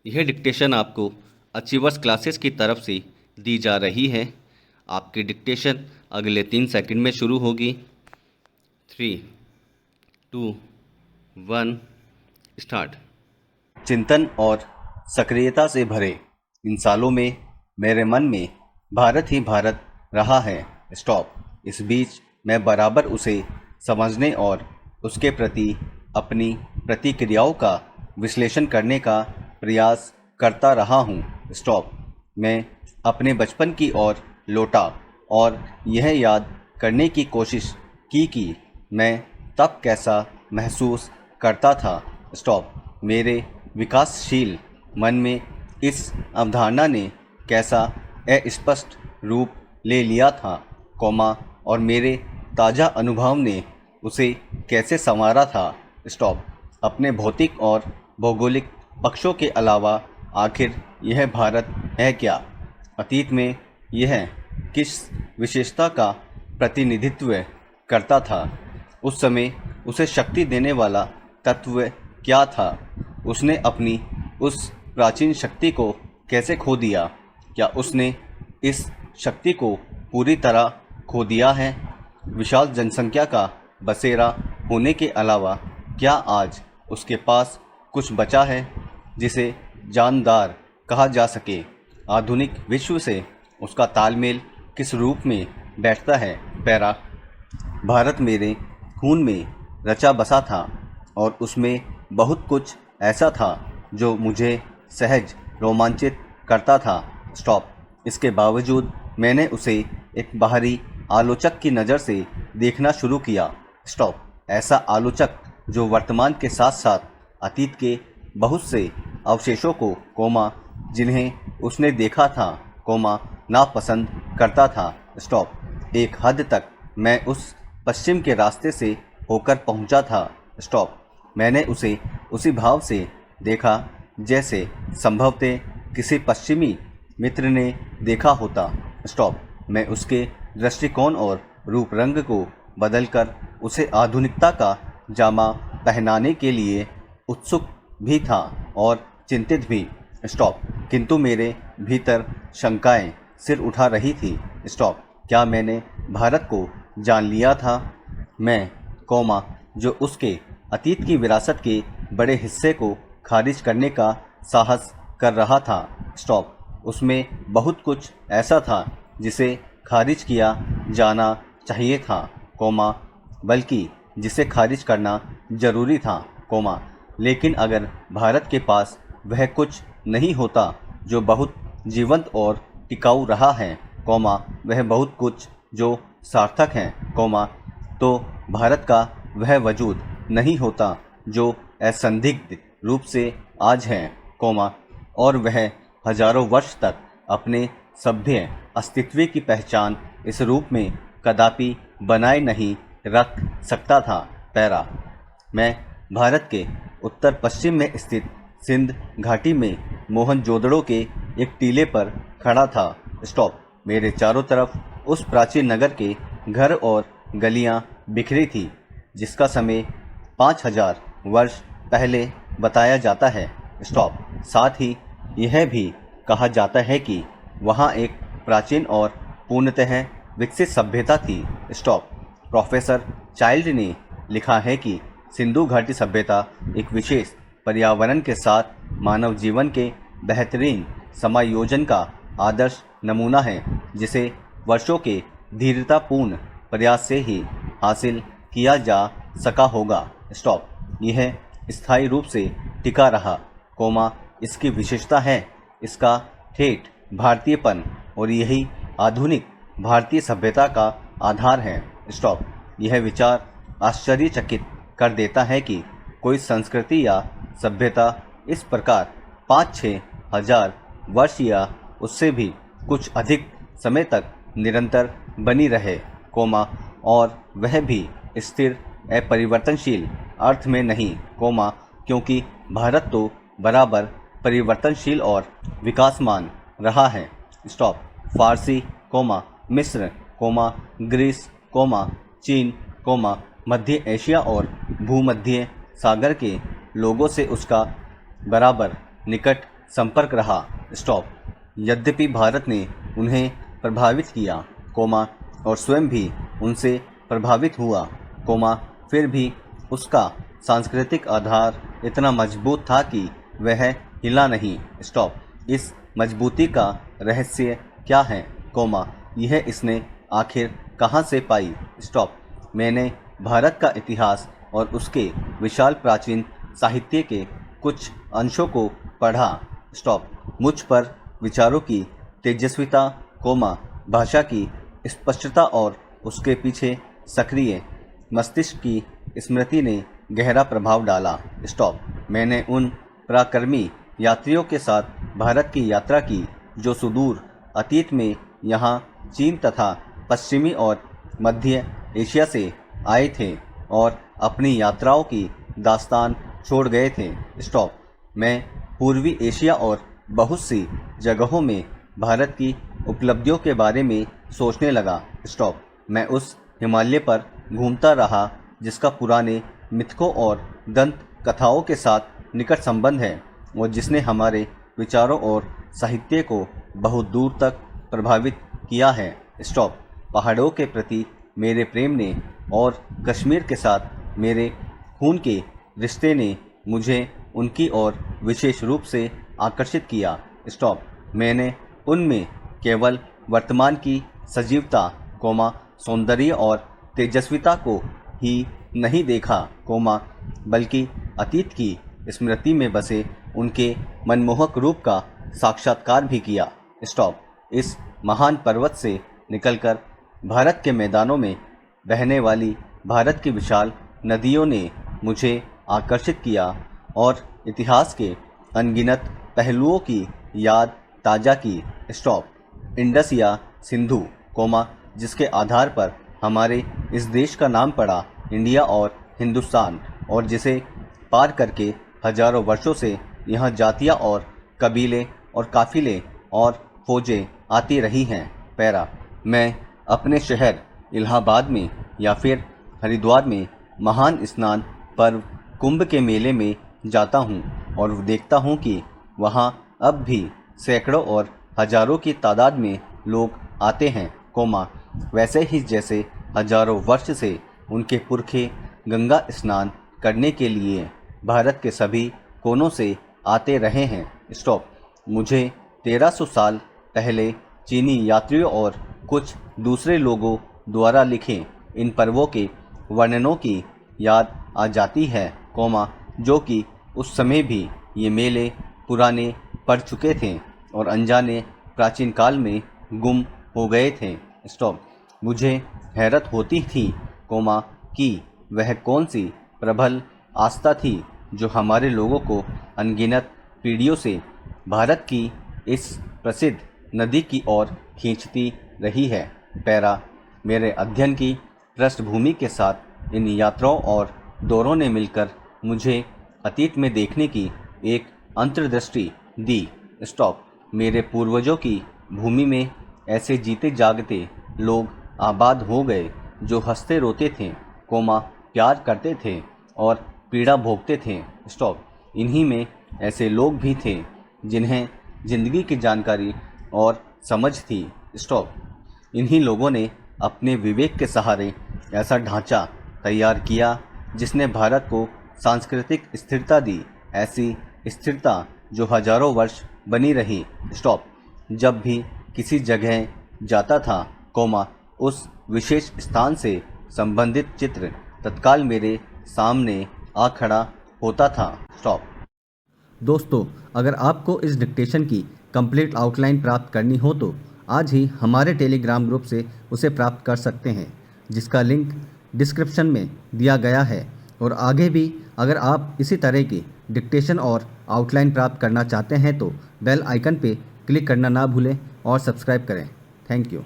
यह डिक्टेशन आपको achievers classes की तरफ से दी जा रही है। आपकी डिक्टेशन अगले 3 सेकंड में शुरू होगी। 3, 2, 1 स्टार्ट। चिंतन और सक्रियता से भरे इन सालों में मेरे मन में भारत ही भारत रहा है। स्टॉप। इस बीच मैं बराबर उसे समझने और उसके प्रति अपनी प्रतिक्रियाओं का विश्लेषण करने का प्रयास करता रहा हूँ। स्टॉप। मैं अपने बचपन की ओर लौटा और यह याद करने की कोशिश की कि मैं तब कैसा महसूस करता था। स्टॉप। मेरे विकासशील मन में इस अवधारणा ने कैसा अस्पष्ट रूप ले लिया था, और मेरे ताज़ा अनुभव ने उसे कैसे संवारा था। स्टॉप। अपने भौतिक और भौगोलिक पक्षों के अलावा आखिर यह भारत है क्या? अतीत में यह किस विशेषता का प्रतिनिधित्व करता था? उस समय उसे शक्ति देने वाला तत्व क्या था? उसने अपनी उस प्राचीन शक्ति को कैसे खो दिया? क्या उसने इस शक्ति को पूरी तरह खो दिया है? विशाल जनसंख्या का बसेरा होने के अलावा क्या आज उसके पास कुछ बचा है जिसे जानदार कहा जा सके? आधुनिक विश्व से उसका तालमेल किस रूप में बैठता है? पैरा। भारत मेरे खून में रचा बसा था और उसमें बहुत कुछ ऐसा था जो मुझे सहज रोमांचित करता था। स्टॉप। इसके बावजूद मैंने उसे एक बाहरी आलोचक की नज़र से देखना शुरू किया। स्टॉप। ऐसा आलोचक जो वर्तमान के साथ साथ अतीत के बहुत से अवशेषों को जिन्हें उसने देखा था नापसंद करता था। स्टॉप। एक हद तक मैं उस पश्चिम के रास्ते से होकर पहुंचा था। स्टॉप। मैंने उसे उसी भाव से देखा जैसे संभवतः किसी पश्चिमी मित्र ने देखा होता। स्टॉप। मैं उसके दृष्टिकोण और रूप रंग को बदलकर उसे आधुनिकता का जामा पहनाने के लिए उत्सुक भी था और चिंतित भी। स्टॉप। किंतु मेरे भीतर शंकाएं सिर उठा रही थी। स्टॉप। क्या मैंने भारत को जान लिया था? मैं जो उसके अतीत की विरासत के बड़े हिस्से को खारिज करने का साहस कर रहा था। स्टॉप। उसमें बहुत कुछ ऐसा था जिसे खारिज किया जाना चाहिए था, बल्कि जिसे खारिज करना जरूरी था, लेकिन अगर भारत के पास वह कुछ नहीं होता जो बहुत जीवंत और टिकाऊ रहा है, वह बहुत कुछ जो सार्थक है, तो भारत का वह वजूद नहीं होता जो असंदिग्ध रूप से आज है, और वह हजारों वर्ष तक अपने सभ्य अस्तित्व की पहचान इस रूप में कदापि बनाए नहीं रख सकता था। पैरा। मैं भारत के उत्तर पश्चिम में स्थित सिंध घाटी में मोहनजोदड़ो के एक टीले पर खड़ा था। स्टॉप। मेरे चारों तरफ उस प्राचीन नगर के घर और गलियां बिखरी थी जिसका समय 5000 वर्ष पहले बताया जाता है। स्टॉप। साथ ही यह भी कहा जाता है कि वहाँ एक प्राचीन और पूर्णतः विकसित सभ्यता थी। स्टॉप। प्रोफेसर चाइल्ड ने लिखा है कि सिंधु घाटी सभ्यता एक विशेष पर्यावरण के साथ मानव जीवन के बेहतरीन समायोजन का आदर्श नमूना है जिसे वर्षों के धीरतापूर्ण प्रयास से ही हासिल किया जा सका होगा। स्टॉप। यह स्थायी रूप से टिका रहा, इसकी विशेषता है इसका ठेठ भारतीयपन और यही आधुनिक भारतीय सभ्यता का आधार है। स्टॉप। यह विचार आश्चर्यचकित कर देता है कि कोई संस्कृति या सभ्यता इस प्रकार 5-6 हजार वर्ष या उससे भी कुछ अधिक समय तक निरंतर बनी रहे, और वह भी स्थिर अपरिवर्तनशील अर्थ में नहीं, क्योंकि भारत तो बराबर परिवर्तनशील और विकासमान रहा है। स्टॉप। फारसी, मिस्र, ग्रीस, चीन, मध्य एशिया और भूमध्य सागर के लोगों से उसका बराबर निकट संपर्क रहा। स्टॉप। यद्यपि भारत ने उन्हें प्रभावित किया, कोमा, और स्वयं भी उनसे प्रभावित हुआ, कोमा, फिर भी उसका सांस्कृतिक आधार इतना मजबूत था कि वह हिला नहीं। स्टॉप। इस मजबूती का रहस्य क्या है, कोमा, यह इसने आखिर कहाँ से पाई। स्टॉप। मैंने भारत का इतिहास और उसके विशाल प्राचीन साहित्य के कुछ अंशों को पढ़ा। स्टॉप। मुझ पर विचारों की तेजस्विता, कोमा, भाषा की स्पष्टता और उसके पीछे सक्रिय मस्तिष्क की स्मृति ने गहरा प्रभाव डाला। स्टॉप। मैंने उन पराक्रमी यात्रियों के साथ भारत की यात्रा की जो सुदूर अतीत में यहाँ चीन तथा पश्चिमी और मध्य एशिया से आए थे और अपनी यात्राओं की दास्तान छोड़ गए थे। स्टॉप। मैं पूर्वी एशिया और बहुत सी जगहों में भारत की उपलब्धियों के बारे में सोचने लगा। स्टॉप। मैं उस हिमालय पर घूमता रहा जिसका पुराने मिथकों और दंत कथाओं के साथ निकट संबंध है और जिसने हमारे विचारों और साहित्य को बहुत दूर तक प्रभावित किया है। स्टॉप। पहाड़ों के प्रति मेरे प्रेम ने और कश्मीर के साथ मेरे खून के रिश्ते ने मुझे उनकी ओर विशेष रूप से आकर्षित किया। स्टॉप। मैंने उनमें केवल वर्तमान की सजीवता, कोमा, सौंदर्य और तेजस्विता को ही नहीं देखा, कोमा, बल्कि अतीत की स्मृति में बसे उनके मनमोहक रूप का साक्षात्कार भी किया। स्टॉप। इस महान पर्वत से निकलकर भारत के मैदानों में बहने वाली भारत की विशाल नदियों ने मुझे आकर्षित किया और इतिहास के अनगिनत पहलुओं की याद ताज़ा की। स्टॉप। इंडस या सिंधु, कोमा, जिसके आधार पर हमारे इस देश का नाम पड़ा इंडिया और हिंदुस्तान, और जिसे पार करके हजारों वर्षों से यहाँ जातियाँ और कबीले और काफिले और फौजें आती रही हैं। पैरा। मैं अपने शहर इलाहाबाद में या फिर हरिद्वार में महान स्नान पर्व कुंभ के मेले में जाता हूँ और देखता हूँ कि वहाँ अब भी सैकड़ों और हजारों की तादाद में लोग आते हैं, कोमा, वैसे ही जैसे हजारों वर्ष से उनके पुरखे गंगा स्नान करने के लिए भारत के सभी कोनों से आते रहे हैं। स्टॉप। मुझे 1300 साल पहले चीनी यात्रियों और कुछ दूसरे लोगों द्वारा लिखे इन पर्वों के वर्णनों की याद आ जाती है, कोमा, जो कि उस समय भी ये मेले पुराने पड़ चुके थे और अनजाने प्राचीन काल में गुम हो गए थे। स्टॉप। मुझे हैरत होती थी, कोमा, कि वह कौन सी प्रबल आस्था थी जो हमारे लोगों को अनगिनत पीढ़ियों से भारत की इस प्रसिद्ध नदी की ओर खींचती रही है। पैरा। मेरे अध्ययन की पृष्ठभूमि के साथ इन यात्राओं और दौरों ने मिलकर मुझे अतीत में देखने की एक अंतर्दृष्टि दी। स्टॉप। मेरे पूर्वजों की भूमि में ऐसे जीते जागते लोग आबाद हो गए जो हंसते रोते थे, कोमा, प्यार करते थे और पीड़ा भोगते थे। स्टॉप। इन्हीं में ऐसे लोग भी थे जिन्हें जिंदगी की जानकारी और समझ थी। स्टॉप। इन्हीं लोगों ने अपने विवेक के सहारे ऐसा ढांचा तैयार किया जिसने भारत को सांस्कृतिक स्थिरता दी, ऐसी स्थिरता जो हजारों वर्ष बनी रही। स्टॉप। जब भी किसी जगह जाता था, कोमा, उस विशेष स्थान से संबंधित चित्र तत्काल मेरे सामने आ खड़ा होता था। स्टॉप। दोस्तों, अगर आपको इस डिक्टेशन की कंप्लीट आउटलाइन प्राप्त करनी हो तो आज ही हमारे टेलीग्राम ग्रुप से उसे प्राप्त कर सकते हैं, जिसका लिंक डिस्क्रिप्शन में दिया गया है। और आगे भी अगर आप इसी तरह की डिक्टेशन और आउटलाइन प्राप्त करना चाहते हैं तो बेल आइकन पे क्लिक करना ना भूलें और सब्सक्राइब करें। Thank you.